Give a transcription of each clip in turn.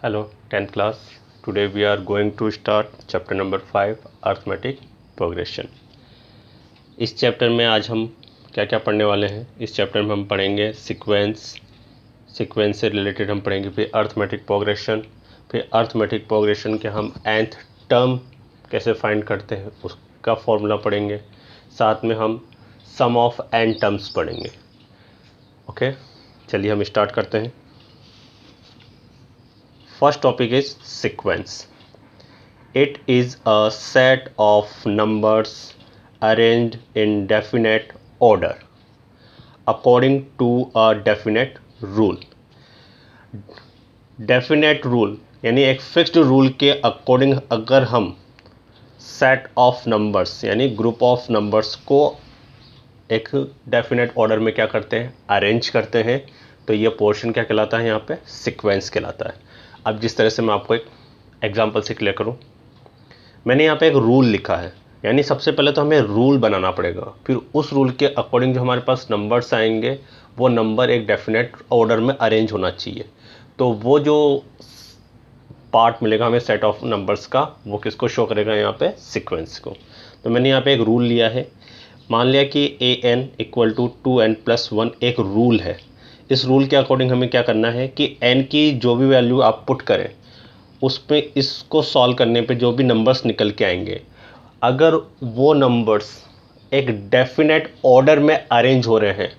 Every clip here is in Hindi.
Hello, 10th class. Today we are going to start chapter number 5 arithmetic progression. इस चैप्टर में आज हम क्या क्या पढ़ने वाले हैं। इस चैप्टर में हम पढ़ेंगे सीक्वेंस से रिलेटेड हम पढ़ेंगे, फिर अर्थमेटिक प्रोग्रेशन, फिर अर्थमेटिक प्रोग्रेशन के हम nth टर्म कैसे फाइंड करते हैं उसका फॉर्मूला पढ़ेंगे, साथ में हम सम ऑफ n टर्म्स पढ़ेंगे। ओके, चलिए हम स्टार्ट करते हैं। First topic is sequence. It is a set of numbers arranged in definite order according to a definite rule. Definite rule यानी एक फिक्स्ड रूल के अकॉर्डिंग अगर हम सेट ऑफ नंबर्स यानी ग्रुप ऑफ नंबर्स को एक डेफिनेट ऑर्डर में क्या करते हैं, अरेंज करते हैं, तो ये पोर्शन क्या कहलाता है, यहाँ पे सीक्वेंस कहलाता है। अब जिस तरह से मैं आपको एक एग्जांपल से क्लियर करूं, मैंने यहाँ पे एक रूल लिखा है, यानी सबसे पहले तो हमें रूल बनाना पड़ेगा, फिर उस रूल के अकॉर्डिंग जो हमारे पास नंबर्स आएंगे वो नंबर एक डेफिनेट ऑर्डर में अरेंज होना चाहिए। तो वो जो पार्ट मिलेगा हमें सेट ऑफ नंबर्स का, वो किसको शो करेगा, यहाँ पे सीक्वेंस को। तो मैंने यहाँ पे एक रूल लिया है, मान लिया कि an = 2n+1 एक रूल है। इस रूल के अकॉर्डिंग हमें क्या करना है कि n की जो भी वैल्यू आप पुट करें उस पे इसको सॉल्व करने पे जो भी नंबर्स निकल के आएंगे, अगर वो नंबर्स एक डेफिनेट ऑर्डर में अरेंज हो रहे हैं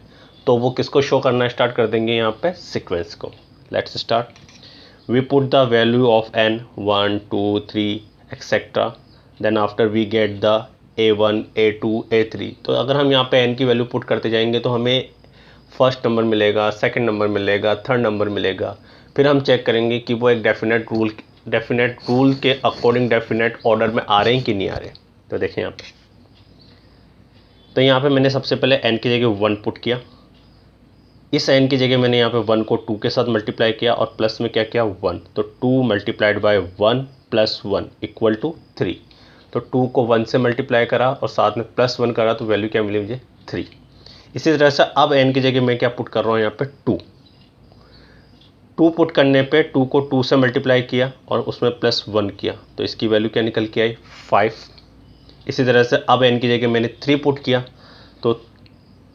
तो वो किसको शो करना स्टार्ट कर देंगे, यहाँ पे सीक्वेंस को। Let's start. We put the value of n 1 2 3 etcetera, then after we get the a1 a2 a3। तो अगर हम यहाँ पे n की वैल्यू पुट करते जाएंगे तो हमें फर्स्ट नंबर मिलेगा, सेकंड नंबर मिलेगा, थर्ड नंबर मिलेगा। फिर हम चेक करेंगे कि वो एक डेफिनेट रूल के अकॉर्डिंग डेफिनेट ऑर्डर में आ रहे हैं कि नहीं आ रहे। तो देखें यहाँ पे, तो यहाँ पे मैंने सबसे पहले n की जगह 1 पुट किया। इस n की जगह मैंने यहाँ पे 1 को 2 के साथ मल्टीप्लाई किया और प्लस में क्या किया, 1। तो 2 multiplied by 1 plus 1 equal to 3। तो 2 को 1 से मल्टीप्लाई करा और साथ में प्लस 1 करा, तो वैल्यू क्या मिली मुझे, 3। इसी तरह से अब n की जगह मैं क्या पुट कर रहा हूँ, यहाँ पे 2 पुट करने पे 2 को 2 से मल्टीप्लाई किया और उसमें प्लस 1 किया, तो इसकी वैल्यू क्या निकल के आई, 5। इसी तरह से अब n की जगह मैंने 3 पुट किया, तो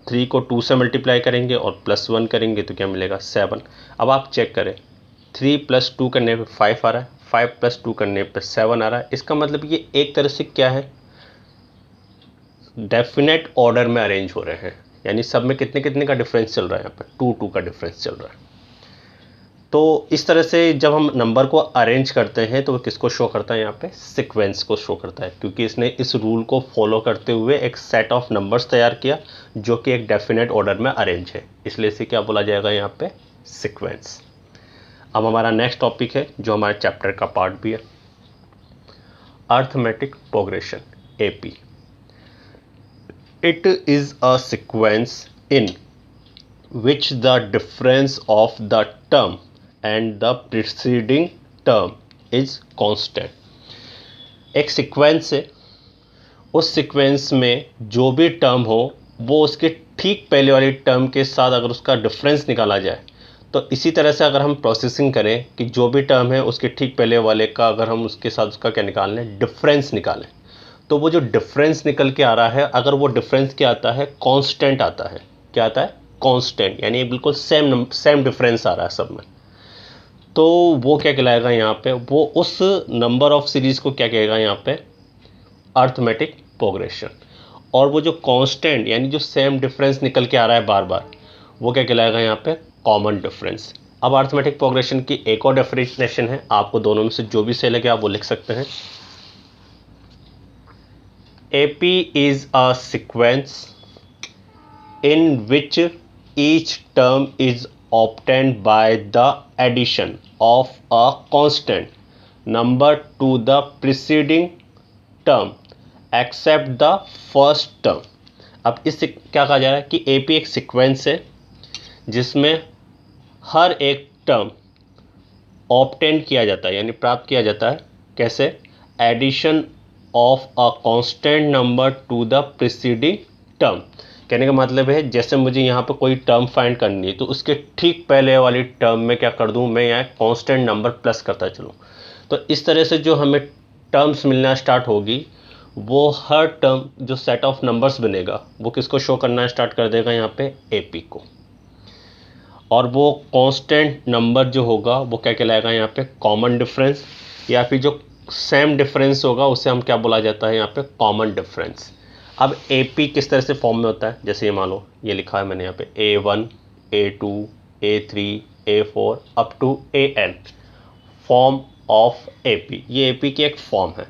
3 को 2 से मल्टीप्लाई करेंगे और प्लस 1 करेंगे तो क्या मिलेगा, 7। अब आप चेक करें, 3 + 2 करने पे 5 आ रहा है, 5 + 2 करने पे 7 आ रहा है। इसका मतलब ये एक तरह से क्या है, डेफिनेट ऑर्डर में अरेंज हो रहे हैं, यानी सब में कितने कितने का डिफरेंस चल रहा है, यहाँ पे 2 2 का डिफरेंस चल रहा है। तो इस तरह से जब हम नंबर को अरेंज करते हैं तो वो किसको शो करता है, यहाँ पे सीक्वेंस को शो करता है, क्योंकि इसने इस रूल को फॉलो करते हुए एक सेट ऑफ नंबर्स तैयार किया जो कि एक डेफिनेट ऑर्डर में अरेंज है, इसलिए इसे क्या बोला जाएगा, यहाँ पे सीक्वेंस। अब हमारा नेक्स्ट टॉपिक है जो हमारे चैप्टर का पार्ट भी है, arithmetic progression, AP। It is a sequence in which the difference of the term and the preceding term is constant। एक सीक्वेंस है, उस सीक्वेंस में जो भी टर्म हो वो उसके ठीक पहले वाली टर्म के साथ अगर उसका डिफरेंस निकाला जाए, तो इसी तरह से अगर हम प्रोसेसिंग करें कि जो भी टर्म है उसके ठीक पहले वाले का अगर हम उसके साथ उसका क्या निकाल लें, डिफरेंस निकालें, तो वो जो डिफरेंस निकल के आ रहा है, अगर वो डिफरेंस क्या आता है, कांस्टेंट आता है। क्या आता है, कांस्टेंट, यानी बिल्कुल सेम डिफरेंस आ रहा है सब में, तो वो क्या कहलाएगा, यहाँ पे वो उस नंबर ऑफ सीरीज को क्या कहेगा, यहाँ पे अर्थमेटिक प्रोग्रेशन। और वो जो कांस्टेंट यानी जो सेम डिफरेंस निकल के आ रहा है बार बार, वो क्या कहलाएगा, यहाँ पे कॉमन डिफरेंस। अब अर्थमेटिक प्रोग्रेशन की एक और डेफिनेशन है, आपको दोनों में से जो भी सही लगे आप वो लिख सकते हैं। AP is a sequence in which each term is obtained by the addition of a constant number to the preceding term except the first term। अब इससे क्या कहा जा रहा है कि AP एक सीक्वेंस है जिसमें हर एक टर्म ऑब्टेन किया जाता है, यानी प्राप्त किया जाता है, कैसे, addition of a constant number to the preceding term. कहने का मतलब है जैसे मुझे यहाँ पे कोई टर्म फाइंड करनी है तो उसके ठीक पहले वाली टर्म में क्या कर दूँ, मैं यहाँ कांस्टेंट नंबर प्लस करता चलूँ। तो इस तरह से जो हमें टर्म्स मिलना स्टार्ट होगी वो हर टर्म जो सेट ऑफ नंबर्स बनेगा वो किसको शो करना स्टार्ट कर देगा, यहाँ पे एपी को। और वो कांस्टेंट नंबर जो होगा वो क्या कहलाएगा, यहाँ पे कॉमन डिफरेंस, या फिर जो सेम डिफरेंस होगा उसे हम क्या बोला जाता है, यहाँ पे कॉमन डिफरेंस। अब एपी किस तरह से फॉर्म में होता है, जैसे ये मान लो ये लिखा है मैंने यहाँ पे A1 A2 A3 A4 up to AN, form of AP. ये एपी की एक फॉर्म है।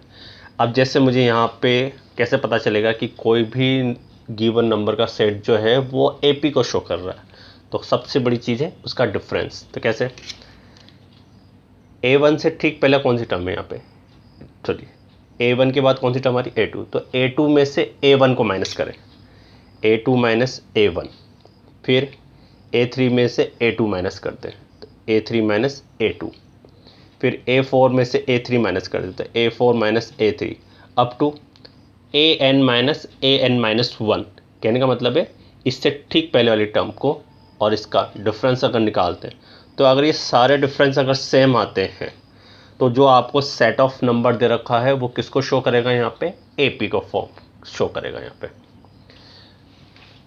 अब जैसे मुझे यहाँ पे कैसे पता चलेगा कि कोई भी गिवन नंबर का सेट जो है वो एपी को शो कर रहा है, तो सबसे बड़ी चीज़ है उसका डिफरेंस। तो कैसे, A1 से ठीक पहले कौन सी टर्म है यहाँ पे, चलिए A1 के बाद कौन सी टर्म आ रही, A2, तो A2 में से A1 को माइनस करें, A2 माइनस A1, फिर A3 में से A2 माइनस कर दें तो A3 माइनस A2, फिर A4 में से A3 माइनस कर देते हैं A4 minus A3 up to AN minus AN minus 1। कहने का मतलब है इससे ठीक पहले वाली टर्म को और इसका डिफरेंस अगर निकालते हैं तो अगर ये सारे डिफरेंस अगर सेम आते हैं तो जो आपको सेट ऑफ नंबर दे रखा है वो किसको शो करेगा, यहाँ पे एपी को फॉर्म शो करेगा यहाँ पे।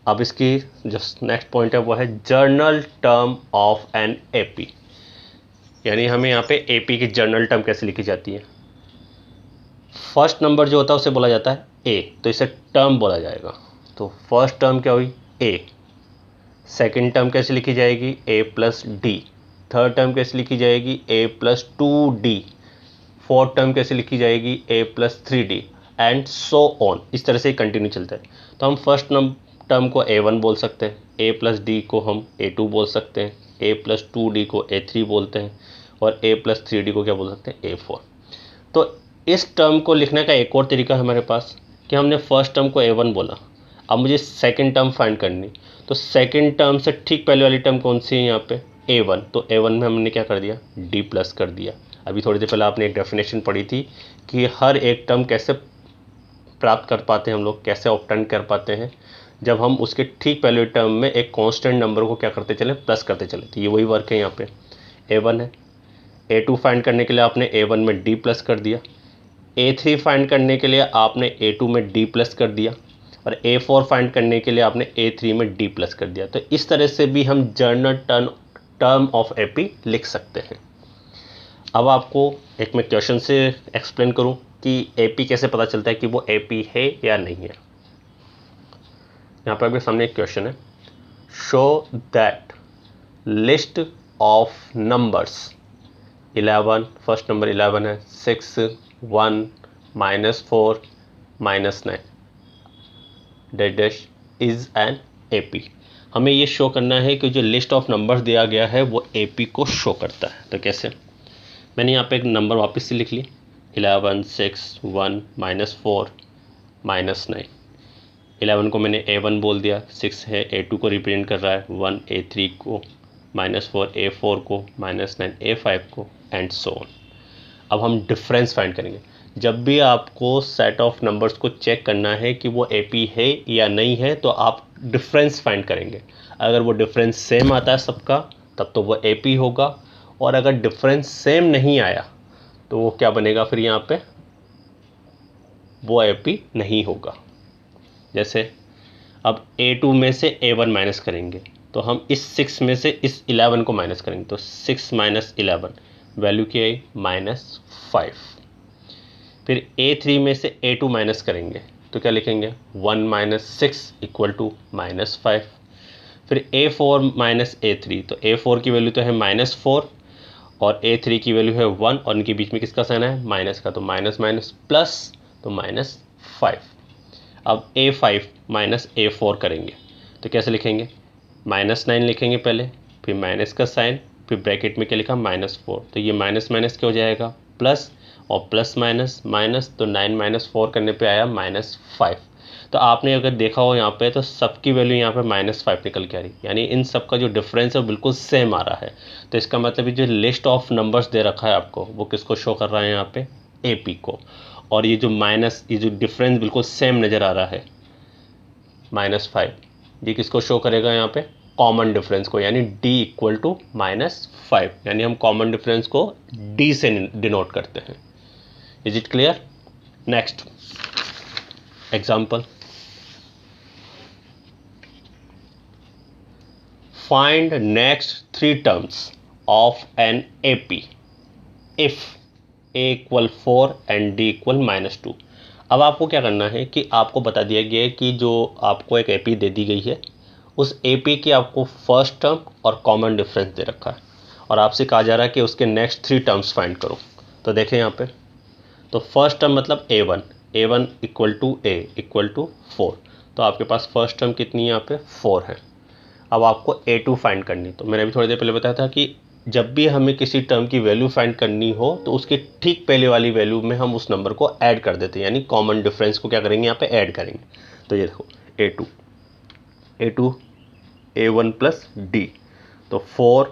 अब इसकी जो नेक्स्ट पॉइंट है वो है journal term of an AP, यानी हमें यहाँ पे एपी की जर्नल टर्म कैसे लिखी जाती है। फर्स्ट नंबर जो होता है उसे बोला जाता है ए, तो इसे टर्म बोला जाएगा। तो फर्स्ट टर्म क्या हुई, ए। सेकेंड टर्म कैसे लिखी जाएगी, a plus D. Third term कैसे लिखी जाएगी, a plus 2d। Fourth term कैसे लिखी जाएगी, a plus 3d, and so on. इस तरह से कंटिन्यू चलता है। तो हम फर्स्ट टर्म को A1 बोल सकते हैं, ए प्लस डी को हम A2 बोल सकते हैं, ए प्लस 2d को A3 बोलते हैं, और ए प्लस 3d को क्या बोल सकते हैं, A4। तो इस टर्म को लिखने का एक और तरीका है हमारे पास कि हमने फर्स्ट टर्म को A1 बोला, अब मुझे सेकंड टर्म फाइंड करनी, तो सेकंड टर्म से ठीक पहले वाली टर्म कौन सी है यहाँ पे, A1, तो A1 में हमने क्या कर दिया, D प्लस कर दिया। अभी थोड़ी देर पहले आपने एक डेफिनेशन पढ़ी थी कि हर एक टर्म कैसे प्राप्त कर पाते हैं हम लोग, कैसे ऑब्टेन कर पाते हैं, जब हम उसके ठीक पहले टर्म में एक कांस्टेंट नंबर को क्या करते चले, प्लस करते चले। तो ये वही वर्क है यहाँ पे। A1 है, A2 फाइंड करने के लिए आपने A1 में D प्लस कर दिया, A3 फाइंड करने के लिए आपने A2 में D प्लस कर दिया, और A4 फाइंड करने के लिए आपने A3 में D प्लस कर दिया। तो इस तरह से भी हम जर्नल टर्म ऑफ एपी लिख सकते हैं। अब आपको एक मैं क्वेश्चन से एक्सप्लेन करूं कि एपी कैसे पता चलता है कि वो एपी है या नहीं है। यहाँ पर आपके सामने एक क्वेश्चन है, show that list of numbers 11, first number 11 है, 6, 1, -4, -9 डैश इज एन एपी। हमें ये शो करना है कि जो लिस्ट ऑफ नंबर्स दिया गया है वो एपी को शो करता है। तो कैसे, मैंने यहाँ पे एक नंबर वापस से लिख ली, 11, 6, 1, -4, -9। 11 को मैंने A1 बोल दिया, 6 है A2 को रिप्रेजेंट कर रहा है, 1 A3 को, -4 A4 को, -9 A5 को, एंड सो ऑन। अब हम डिफरेंस फाइंड करेंगे। जब भी आपको सेट ऑफ नंबर्स को चेक करना है कि वो एपी है या नहीं है तो आप डिफरेंस फाइंड करेंगे। अगर वो डिफरेंस सेम आता है सबका तब तो वो एपी होगा, और अगर डिफरेंस सेम नहीं आया तो वो क्या बनेगा फिर यहाँ पे, वो एपी नहीं होगा। जैसे अब A2 में से A1 माइनस करेंगे तो हम इस 6 में से इस 11 को माइनस करेंगे, तो 6 माइनस 11 वैल्यू क्या आई, -5। फिर A3 में से A2 माइनस करेंगे तो क्या लिखेंगे, 1 माइनस 6 इक्वल टू -5। फिर A4 माइनस A3, तो A4 की वैल्यू तो है -4 और A3 की वैल्यू है 1, और इनके बीच में किसका साइन है, माइनस का, तो माइनस माइनस प्लस, तो -5। अब A5 माइनस A4 करेंगे तो कैसे लिखेंगे, -9 लिखेंगे पहले, फिर माइनस का साइन, फिर ब्रैकेट में क्या लिखा, -4। तो ये माइनस माइनस क्या हो जाएगा, प्लस, और प्लस माइनस माइनस, तो 9 - 4 करने पे आया -5। तो आपने अगर देखा हो यहाँ पे तो सबकी वैल्यू यहाँ पे -5 निकल के आ रही, यानी इन सब का जो डिफरेंस है वो बिल्कुल सेम आ रहा है। तो इसका मतलब जो लिस्ट ऑफ नंबर्स दे रखा है आपको वो किसको शो कर रहा है, यहाँ पे एपी को। और ये जो डिफरेंस बिल्कुल सेम नज़र आ रहा है, -5, डी किसको शो करेगा यहाँ पे, कॉमन डिफरेंस को, यानी डी इक्वल टू -5, यानी हम कॉमन डिफरेंस को डी से डिनोट करते हैं। Is it clear? Next example, find next 3 terms of an AP if A equal 4 and D equal -2। अब आपको क्या करना है कि आपको बता दिया गया है कि जो आपको एक एपी दे दी गई है, उस एपी की आपको फर्स्ट टर्म और कॉमन डिफरेंस दे रखा है, और आपसे कहा जा रहा है कि उसके नेक्स्ट 3 टर्म्स फाइंड करो। तो देखें यहाँ पे, तो फर्स्ट टर्म मतलब a1 equal to a equal to 4, तो आपके पास फर्स्ट टर्म कितनी है यहाँ पे, 4 है। अब आपको a2 फाइंड करनी, तो मैंने अभी थोड़ी देर पहले बताया था कि जब भी हमें किसी टर्म की वैल्यू फाइंड करनी हो तो उसकी ठीक पहले वाली वैल्यू में हम उस नंबर को ऐड कर देते हैं, यानी कॉमन डिफरेंस को क्या करेंगे, यहाँ पे ऐड करेंगे। तो ये देखो a2 a1 प्लस d, तो 4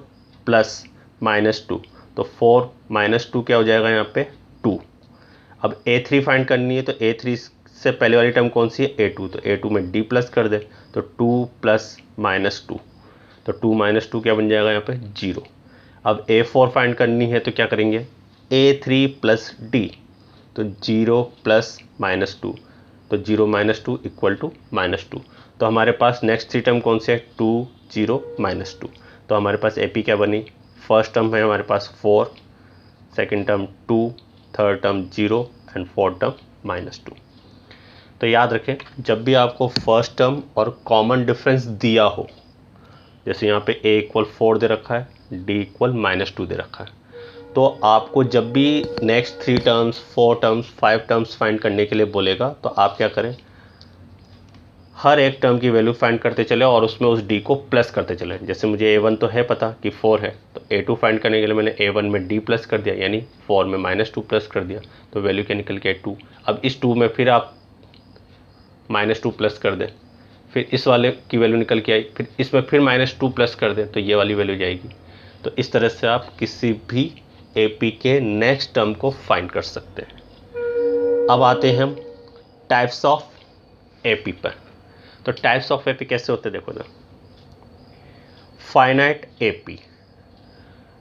प्लस -2, तो 4 -2 क्या हो जाएगा यहाँ पे, 2। अब a3 फाइंड करनी है, तो a3 से पहले वाली टर्म कौन सी है, a2, तो a2 में d प्लस कर दे, तो 2 प्लस -2, तो 2 -2 क्या बन जाएगा यहाँ पे, 0। अब a4 फाइंड करनी है, तो क्या करेंगे, a3 प्लस d, तो 0 प्लस -2, तो 0 -2 इक्वल टू -2। तो हमारे पास नेक्स्ट 3 टर्म कौन से है, 2 0 -2, तो हमारे पास AP क्या बनी, फर्स्ट टर्म है हमारे पास 4, second term 2, third term 0 and fourth term -2। तो याद रखें, जब भी आपको फर्स्ट टर्म और कॉमन डिफरेंस दिया हो, जैसे यहाँ पे a इक्वल 4 दे रखा है, d इक्वल -2 दे रखा है, तो आपको जब भी next 3 terms 4 terms 5 terms find करने के लिए बोलेगा, तो आप क्या करें, हर एक टर्म की वैल्यू फाइंड करते चले और उसमें उस d को प्लस करते चले। जैसे मुझे a1 तो है पता कि 4 है, तो a2 फाइंड करने के लिए मैंने a1 में d प्लस कर दिया, यानी 4 में -2 प्लस कर दिया, तो वैल्यू क्या निकल के 2। अब इस 2 में फिर आप -2 प्लस कर दें, फिर इस वाले की वैल्यू निकल के आई, फिर इसमें फिर -2 प्लस कर दें, तो ये वाली वैल्यू जाएगी। तो इस तरह से आप किसी भी AP के नेक्स्ट टर्म को फाइंड कर सकते हैं। अब आते हैं हम टाइप्स ऑफ AP पर। तो टाइप्स ऑफ AP कैसे होते हैं, देखो ना, finite AP,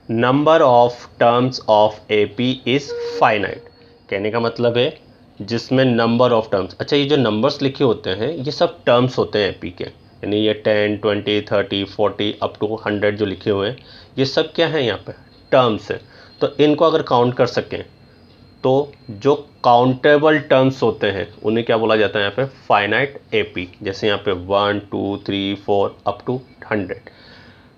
number of terms of AP is finite, कहने का मतलब है जिसमें नंबर ऑफ टर्म्स, अच्छा ये जो नंबर्स लिखे होते हैं ये सब टर्म्स होते हैं AP के, यानी ये 10 20 30 40 अप टू 100 जो लिखे हुए हैं, ये सब क्या है, यहाँ पे टर्म्स है। तो इनको अगर काउंट कर सकें, तो जो काउंटेबल टर्म्स होते हैं उन्हें क्या बोला जाता है, यहाँ पे फाइनाइट AP। जैसे यहाँ पे 1 2 3 4 अप टू 100,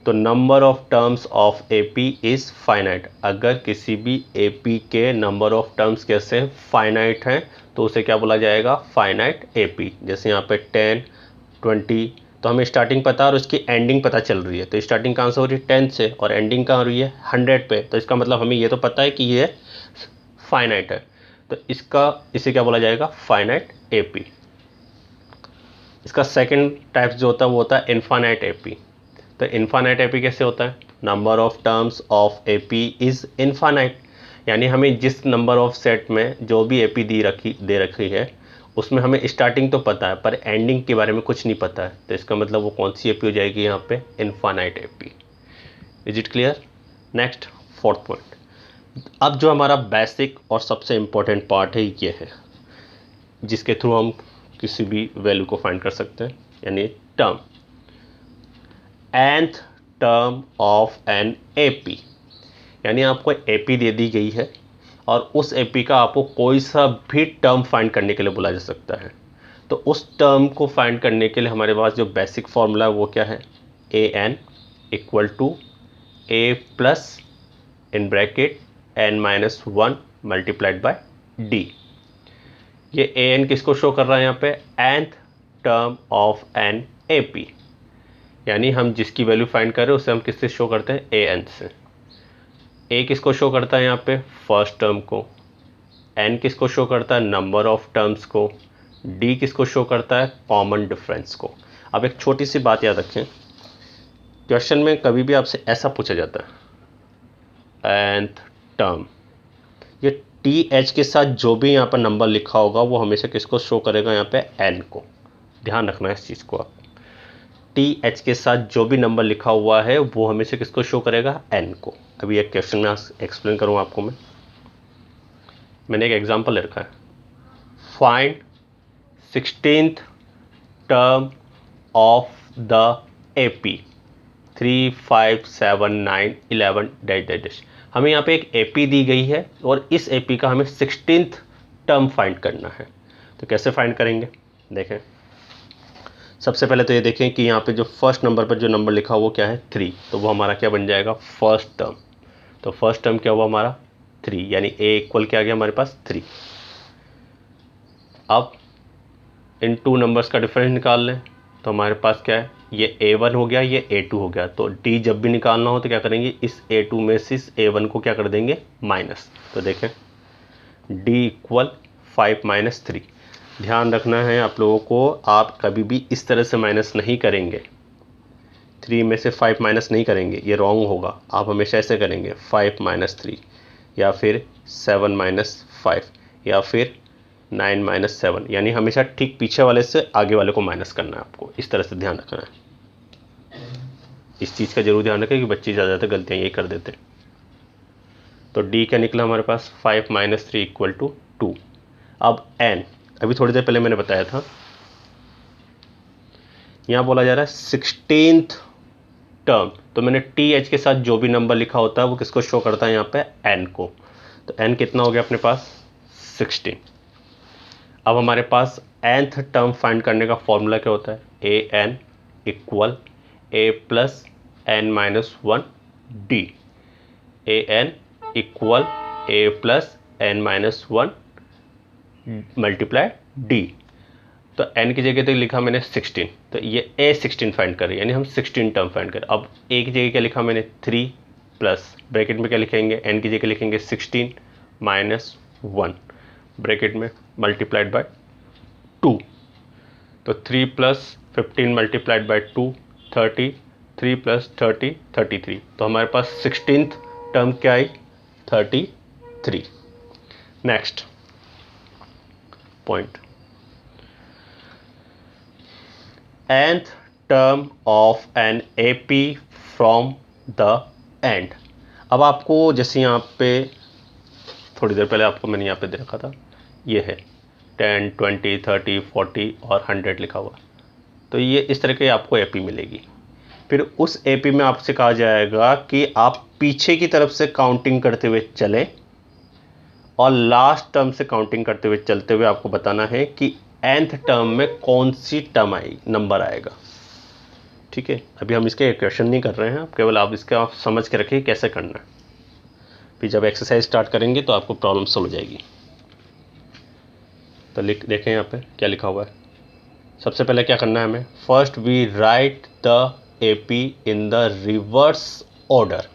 तो number of terms of AP is finite. अगर किसी भी AP के नंबर ऑफ टर्म्स कैसे फाइनाइट हैं, तो उसे क्या बोला जाएगा, फाइनाइट AP। जैसे यहाँ पे 10 20, तो हमें स्टार्टिंग पता है और उसकी एंडिंग पता चल रही है, तो स्टार्टिंग कहाँ से हो रही है, 10 से, और एंडिंग कहाँ हो रही है, 100 पे, तो इसका मतलब हमें ये तो पता है कि ये फाइनाइट है, तो इसे क्या बोला जाएगा, फाइनाइट AP। इसका सेकंड टाइप जो होता है वो होता है इनफाइनाइट AP। तो इनफाइनाइट AP कैसे होता है, number of terms of AP is infinite, यानी हमें जिस नंबर ऑफ सेट में जो भी AP दे रखी है उसमें हमें स्टार्टिंग तो पता है पर एंडिंग के बारे में कुछ नहीं पता है, तो इसका मतलब वो कौन सी AP हो जाएगी, यहाँ पे infinite AP। Is it clear? Next fourth point, अब जो हमारा बेसिक और सबसे इम्पोर्टेंट पार्ट है ये है, जिसके थ्रू हम किसी भी वैल्यू को फाइंड कर सकते हैं, यानी term, nth term of an AP, यानी आपको AP दे दी गई है और उस AP का आपको कोई सा भी टर्म फाइंड करने के लिए बोला जा सकता है। तो उस टर्म को फाइंड करने के लिए हमारे पास जो बेसिक फॉर्मूला है वो क्या है, an equal to a plus in bracket n-1 multiplied by d। ये an किसको शो कर रहा है यहाँ पे, nth term of an AP, यानी हम जिसकी वैल्यू फाइंड कर रहे हैं उसे हम किससे शो करते हैं, an से। a किसको शो करता है यहाँ पे, फर्स्ट टर्म को, n किसको शो करता है, नंबर ऑफ टर्म्स को, d किसको शो करता है, कॉमन डिफरेंस को। अब एक छोटी सी बात याद रखें, क्वेश्चन में कभी भी आपसे ऐसा पूछा जाता है nth टर्म, ये TH के साथ जो भी यहाँ पर नंबर लिखा होगा वो हमेशा किसको शो करेगा, यहाँ पे n को, ध्यान रखना है इस चीज़ को आप। टी एच के साथ जो भी नंबर लिखा हुआ है वो हमेशा किसको शो करेगा, एन को। अभी एक क्वेश्चन में एक्सप्लेन करूँ आपको मैंने एक एग्जांपल ले रखा है, find 16th term of the AP 3, 5, 7, 9, 11 dash dash dash. हमें यहाँ पे एक एपी दी गई है और इस एपी का हमें 16th टर्म फाइंड करना है। तो कैसे फाइंड करेंगे, देखें। सबसे पहले तो ये देखें कि यहाँ पे जो फर्स्ट नंबर पर जो नंबर लिखा हुआ क्या है, 3, तो वो हमारा क्या बन जाएगा, फर्स्ट टर्म। तो फर्स्ट टर्म क्या हुआ हमारा 3, यानी ए इक्वल क्या आ गया हमारे पास 3। अब इन टू नंबर्स का डिफरेंस निकाल लें तो हमारे पास क्या है, ये A1 हो गया, ये A2 हो गया। तो D जब भी निकालना हो तो क्या करेंगे, इस A2 में से इस A1 को क्या कर देंगे, माइनस। तो देखें D इक्वल 5 - 3। ध्यान रखना है आप लोगों को, आप कभी भी इस तरह से माइनस नहीं करेंगे, 3 में से 5 माइनस नहीं करेंगे, ये रॉन्ग होगा। आप हमेशा ऐसे करेंगे 5 - 3 या फिर 7 - 5 या फिर 9 - 7, यानी हमेशा ठीक पीछे वाले से आगे वाले को माइनस करना है आपको, इस तरह से ध्यान रखना है। इस चीज़ का जरूर ध्यान रखें कि बच्चे ज़्यादातर गलतियाँ यही कर देते हैं। तो D क्या निकला हमारे पास, 5 - 3 = 2। अब N, अभी थोड़ी देर पहले मैंने बताया था, यहाँ बोला जा रहा है 16th टर्म। तो मैंने TH के साथ जो भी नंबर लिखा होता है वो किसको शो करता है यहाँ पे, N को। तो N कितना हो गया अपने पास, 16। अब हमारे पास nth टर्म फाइंड करने का फॉर्मूला क्या होता है, an equal a plus n minus 1 D. an equal a plus n minus 1 multiply D. तो n की जगह तो लिखा मैंने 16, तो ये a16 फाइंड कर रही है, यानी हम 16 टर्म फाइंड करें। अब a की जगह क्या लिखा मैंने, 3 प्लस ब्रैकेट में क्या लिखेंगे, n की जगह लिखेंगे 16 माइनस 1 ब्रैकेट में मल्टीप्लाइड बाय 2। तो 3 प्लस 15 मल्टीप्लाइड बाय 2 30, 3 प्लस 30 33। तो हमारे पास 16th टर्म क्या आई, 33। Next point, nth term of an AP from the end. अब आपको जैसे यहाँ पे थोड़ी देर पहले आपको मैंने यहाँ पे दे रखा था, ये है 10, 20, 30, 40 और 100 लिखा हुआ। तो ये इस तरह की आपको एपी मिलेगी। फिर उस एपी में आपसे कहा जाएगा कि आप पीछे की तरफ से काउंटिंग करते हुए चलें और लास्ट टर्म से काउंटिंग करते हुए चलते हुए आपको बताना है कि nth टर्म में कौन सी टर्म आएगी, नंबर आएगा। ठीक है, अभी हम इसके क्वेश्चन नहीं कर रहे हैं, केवल आप इसका आप समझ के रखिए कैसे करना है। फिर जब एक्सरसाइज स्टार्ट करेंगे तो आपको प्रॉब्लम सॉल्व हो जाएगी। तो देखें यहाँ पे क्या लिखा हुआ है। सबसे पहले क्या करना है हमें, first we write the AP in the reverse order,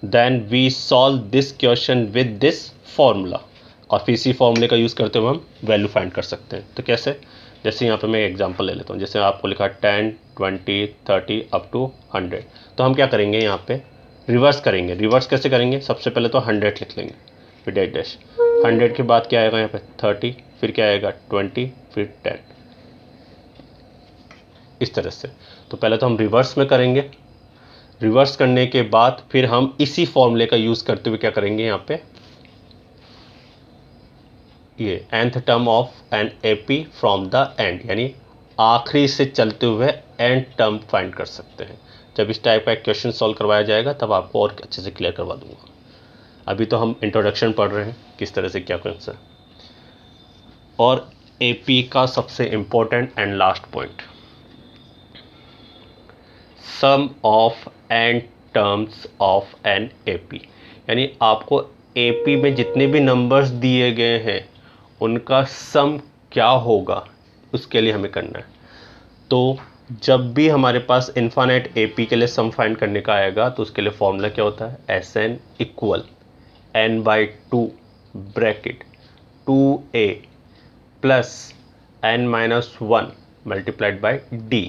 then we solve this question with this formula. और फिर इसी फॉर्मूले का यूज़ करते हुए हम वैल्यू फाइंड कर सकते हैं। तो कैसे, जैसे यहाँ पे मैं एग्जांपल ले लेता हूँ, जैसे आपको लिखा 10, 20, 30 अप टू 100। तो हम क्या करेंगे, यहाँ पे रिवर्स करेंगे। रिवर्स कैसे करेंगे, सबसे पहले तो 100 लिख लेंगे, फिर डैश डैश 100 के बाद क्या आएगा यहाँ पे 30, फिर क्या आएगा 20, फिर 10, इस तरह से। तो पहले तो हम रिवर्स में करेंगे, रिवर्स करने के बाद फिर हम इसी फॉर्मूले का यूज़ करते हुए क्या करेंगे, यहाँ पे ये nth term of an AP from the end, यानी आखिरी से चलते हुए एंड टर्म फाइंड कर सकते हैं। जब इस टाइप का एक क्वेश्चन सॉल्व करवाया जाएगा तब आपको और अच्छे से क्लियर करवा दूंगा। अभी तो हम इंट्रोडक्शन पढ़ रहे हैं किस तरह से क्या करना है। और एपी का सबसे important and last point, sum of n terms of an AP, यानी आपको एपी में जितने भी नंबर्स दिए गए हैं उनका सम क्या होगा उसके लिए हमें करना है। तो जब भी हमारे पास इन्फानाइट एपी के लिए सम फाइंड करने का आएगा तो उसके लिए फॉर्मूला क्या होता है, S n equal n/2 bracket 2a plus n-1 multiplied by d।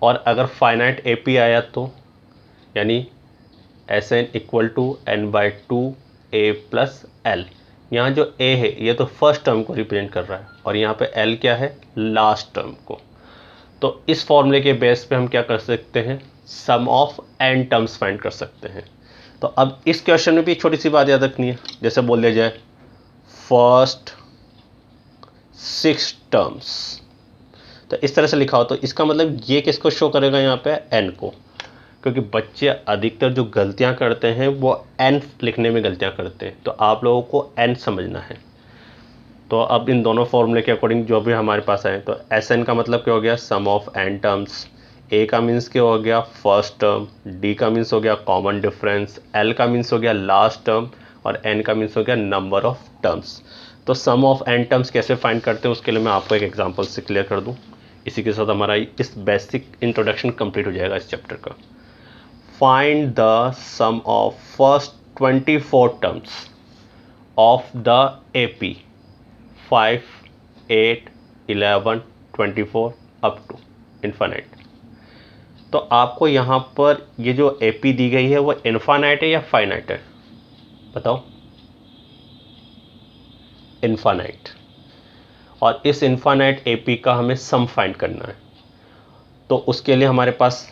और अगर फाइनाइट एपी आया तो यानी S n equal to n/2a plus l। यहाँ जो a है ये तो फर्स्ट टर्म को रिप्रेजेंट कर रहा है और यहाँ पे l क्या है, लास्ट टर्म को। तो इस फॉर्मूले के बेस पे हम क्या कर सकते हैं, सम ऑफ n टर्म्स फाइंड कर सकते हैं। तो अब इस क्वेश्चन में भी एक छोटी सी बात याद रखनी है, जैसे बोल दिया जाए फर्स्ट 6 टर्म्स, तो इस तरह से लिखा हो तो इसका मतलब ये किसको शो करेगा यहाँ पे, n को, क्योंकि बच्चे अधिकतर जो गलतियाँ करते हैं वो n लिखने में गलतियाँ करते हैं, तो आप लोगों को n समझना है। तो अब इन दोनों फॉर्मूले के अकॉर्डिंग जो भी हमारे पास है, तो एस एन का मतलब क्या हो गया, सम ऑफ n टर्म्स, ए का मीन्स क्या हो गया, फर्स्ट टर्म, डी का मीन्स हो गया कॉमन डिफरेंस, एल का मीन्स हो गया लास्ट टर्म, और एन का मीन्स हो गया नंबर ऑफ टर्म्स। तो सम ऑफ n टर्म्स कैसे फाइंड करते हैं उसके लिए मैं आपको एक एग्जांपल से क्लियर कर दूं। इसी के साथ हमारा इस बेसिक इंट्रोडक्शन कंप्लीट हो जाएगा इस चैप्टर का। Find the sum of first 24 terms of the AP 5, 8, 11, 24 up to infinite. तो आपको यहाँ पर ये जो AP दी गई है वो इन्फानाइट है या फाइनाइट है, बताओ, इन्फानाइट। और इस इन्फानाइट AP का हमें सम फाइंड करना है, तो उसके लिए हमारे पास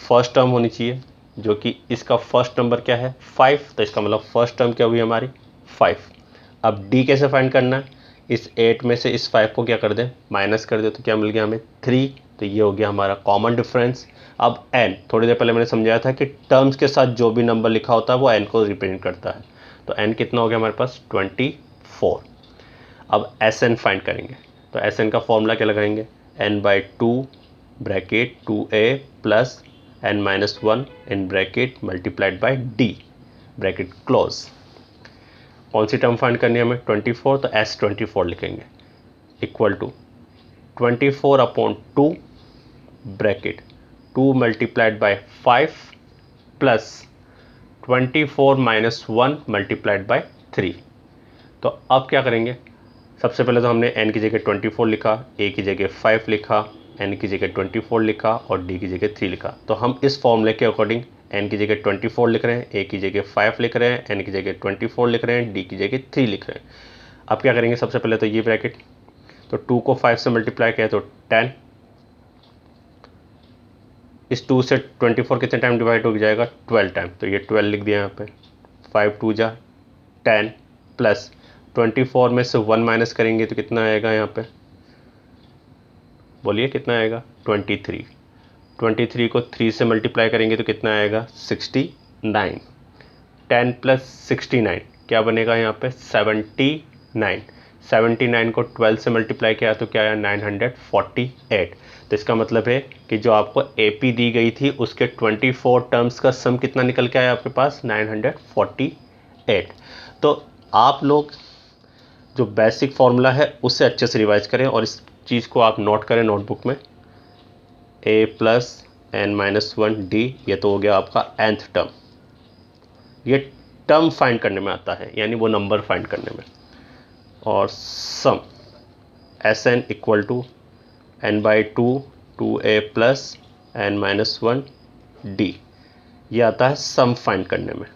फर्स्ट टर्म होनी चाहिए, जो कि इसका फर्स्ट नंबर क्या है 5, तो इसका मतलब फर्स्ट टर्म क्या हुई हमारी 5। अब D कैसे फाइंड करना है, इस 8 में से इस 5 को क्या कर दें, माइनस कर दे, तो क्या मिल गया हमें 3, तो ये हो गया हमारा कॉमन डिफरेंस। अब n, थोड़ी देर पहले मैंने समझाया था कि टर्म्स के साथ जो भी नंबर लिखा होता है वो n को रिप्रेजेंट करता है, तो n कितना हो गया हमारे पास 24। अब Sn फाइंड करेंगे, तो Sn का फॉर्मूला क्या लगाएंगे, n/2 bracket 2a plus n-1 in bracket multiplied by d bracket close. कौन सी टर्म फाइंड करनी है हमें 24, तो S24 लिखेंगे equal to 24/2 bracket 2 multiplied by 5 plus 24 minus 1 multiplied by 3। तो अब क्या करेंगे, सबसे पहले तो हमने n की जगह 24 लिखा, a की जगह 5 लिखा, n की जगह 24 लिखा और d की जगह 3 लिखा। तो हम इस फॉर्मूले के अकॉर्डिंग n की जगह 24 लिख रहे हैं, a की जगह 5 लिख रहे हैं, n की जगह 24 लिख रहे हैं, d की जगह 3 लिख रहे हैं। अब क्या करेंगे, सबसे पहले तो ये ब्रैकेट, तो 2 को 5 से मल्टीप्लाई किया तो 10, इस 2 से 24 कितने टाइम डिवाइड हो जाएगा 12 टाइम, तो ये 12 लिख दिया यहाँ पे। 5 2 जा 10 प्लस 24 में से 1 माइनस करेंगे तो कितना आएगा यहाँ पे, बोलिए कितना आएगा 23। 23 को 3 से मल्टीप्लाई करेंगे तो कितना आएगा 69। 10 प्लस 69 क्या बनेगा यहाँ पे 79। 79 को 12 से मल्टीप्लाई किया तो क्या आया 948। तो इसका मतलब है कि जो आपको AP दी गई थी उसके 24 टर्म्स का सम कितना निकल के आया आपके पास 948। तो आप लोग जो बेसिक फॉर्मूला है उससे अच्छे से रिवाइज करें और इस चीज़ को आप नोट करें नोटबुक में, a प्लस n-1d, ये तो हो गया आपका nth टर्म, ये टर्म फाइंड करने में आता है, यानी वो नंबर फाइंड करने में। और sum Sn equal to n/2 2a plus n-1d, ये आता है सम फाइंड करने में।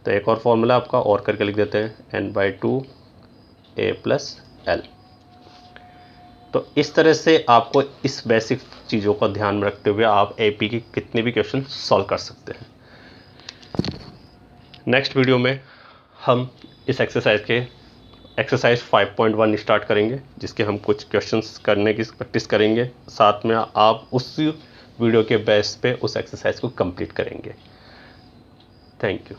तो एक और फॉर्मूला आपका और करके लिख देते हैं n/2 a प्लस l। तो इस तरह से आपको इस बेसिक चीज़ों का ध्यान में रखते हुए आप AP की कितने भी क्वेश्चन सॉल्व कर सकते हैं। नेक्स्ट वीडियो में हम इस एक्सरसाइज 5.1 स्टार्ट करेंगे, जिसके हम कुछ क्वेश्चंस करने की प्रैक्टिस करेंगे, साथ में आप उस वीडियो के बेस पे उस एक्सरसाइज को कंप्लीट करेंगे। Thank you.